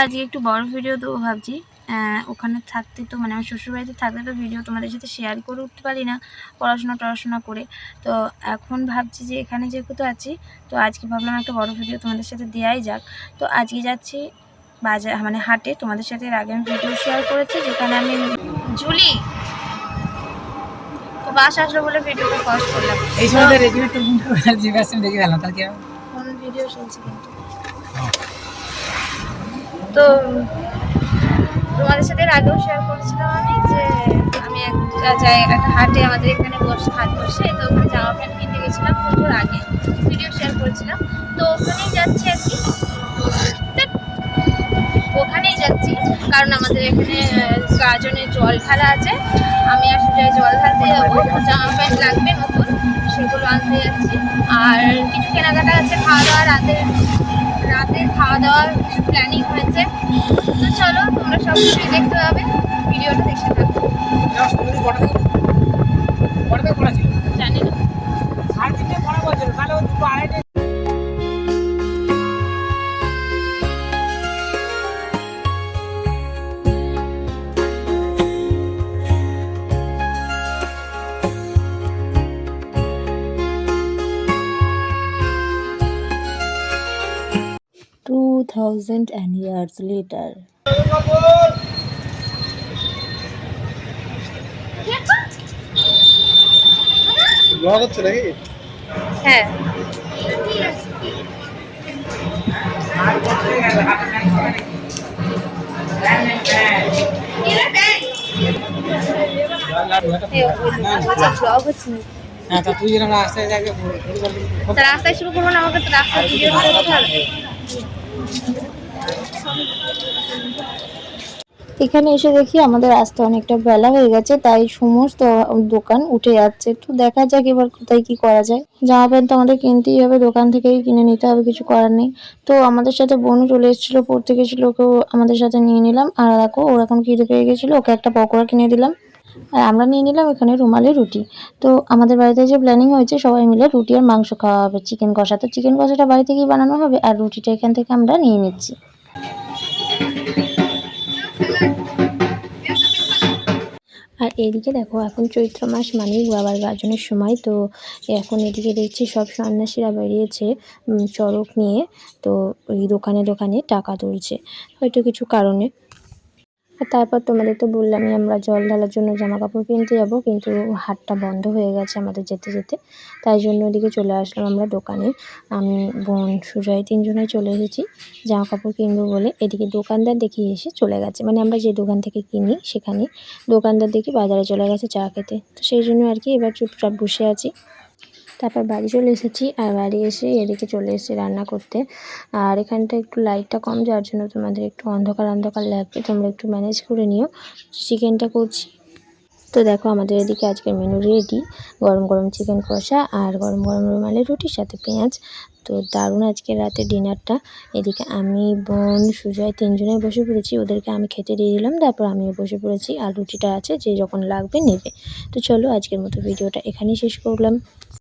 আজকে একটু বড় ভিডিও দেবো ভাবছি। ওখানে থাকতে তো মানে আমার শ্বশুরবাড়িতে থাকতে তো ভিডিও তোমাদের সাথে শেয়ার করে উঠতে পারি না পড়াশোনা করে। তো এখন ভাবছি যে এখানে যেহেতু আছি, তো আজকে ভাবলাম একটা বড় ভিডিও তোমাদের সাথে দেওয়াই যাক। তো আজকে যাচ্ছি বাজার মানে হাটে। তোমাদের সাথে এর আগে আমি ভিডিও শেয়ার করেছি যেখানে আমি জুলি তো বাস আসলো বলে ভিডিওটা পজ করলাম। এই সময় রেডিও তো জিজ্ঞাসা দেখে গেলাম তার কি কোন ভিডিও চলছে কিন্তু। তো তোমাদের সাথে এর আগেও শেয়ার করেছিলাম আমি যে আমি একটা হাটে আমাদের এখানে হাট বসে, তো ওখানে জামা প্যান্ট কিনতে গেছিলাম পুজোর আগে, ভিডিও শেয়ার করেছিলাম। তো ওখানেই যাচ্ছি আর কি, ওখানেই যাচ্ছি কারণ আমাদের এখানে গাজনের জল ঢালা আছে। আমি আর সুজয় জল ঢালতে যাবো, জামা প্যান্ট লাগবে নতুন, সেগুলো আনতে যাচ্ছি। আর কিছু কেনাকাটা আছে, খাওয়া দাওয়া রাতের খাওয়া দাওয়ার কিছু প্ল্যানিং হয়েছে। তো চলো তোমরা সব কিছুই দেখতে পাবে, ভিডিওটা দেখতে থাকো। জানি না $2,000 years later. হ্যাঁ রাস্তায় শুরু করবো না, আমাকে তো রাস্তায় ভিডিও করতে হবে। এখানে এসে দেখি আমাদের আসতে অনেকটা বেলা হয়ে গেছে, তাই সমস্ত দোকান উঠে যাচ্ছে। তো দেখা যাক এবার কোথায় কি করা যায়। জামা প্যান্ট তো আমাদের কিনতেই হবে, দোকান থেকেই কিনে নিতে হবে, কিছু করার নেই। তো আমাদের সাথে বোনও চলে এসেছিলো, পড়তে গেছিলো, ওকেও আমাদের সাথে নিয়ে নিলাম। আর দেখো ওর এখন খিদে পেয়ে গেছিলো, ওকে একটা পকোড়া কিনে দিলাম। আর আমরা নিয়ে নিলাম এখানে রুমালি রুটি। তো আমাদের বাড়িতে যে প্ল্যানিং হয়েছে সবাই মিলে রুটি আর মাংস খাওয়া হবে, চিকেন কষা। তো চিকেন কষাটা বাড়ি থেকেই বানানো হবে, আর রুটিটা এখান থেকে আমরা নিয়ে নিচ্ছি। আর এদিকে দেখো এখন চৈত্র মাস মানেই বাবার গাজনের সময়। তো এখন এদিকে দেখছি সব সন্ন্যাসীরা বেরিয়েছে চড়ক নিয়ে। তো ওই দোকানে দোকানে টাকা তুলছে হয়তো কিছু কারণে। আর তারপর তোমাদের তো বললামই আমরা জল ঢালার জন্য জামা কাপড় কিনতে যাবো, কিন্তু হাটটা বন্ধ হয়ে গেছে আমাদের যেতে যেতে। তাই জন্য ওদিকে চলে আসলাম আমরা দোকানে। আমি বোন সুজয় তিনজনেই চলে এসেছি জামা কাপড় কিনবো বলে। এদিকে দোকানদার দেখি এসে চলে গেছে, মানে আমরা যে দোকান থেকে কিনি সেখানে দোকানদার দেখি বাজারে চলে গেছে চা খেতে। তো সেই জন্য আর কি এবার চুপচাপ বসে আছি। তারপর বাড়ি চলে এসেছি, আর বাড়ি এসে এদিকে চলে এসেছি রান্না করতে। আর এখানটা একটু লাইটটা কম, যার জন্য তোমাদের একটু অন্ধকার অন্ধকার লাগবে, তোমরা একটু ম্যানেজ করে নিও। চিকেনটা করছি। তো দেখো আমাদের এদিকে আজকের মেনু রেডি, গরম গরম চিকেন কষা আর গরম গরম রুমালি রুটির সাথে পেঁয়াজ। তো দারুণ আজকে রাতে ডিনারটা। এদিকে আমি বোন সুজয় তিনজনে বসে পড়েছি, ওদেরকে আমি খেতে দিয়ে দিলাম, তারপর আমিও বসে পড়েছি। আর রুটিটা আছে, যে যখন লাগবে নেবে। তো চলো আজকের মতো ভিডিওটা এখানেই শেষ করলাম।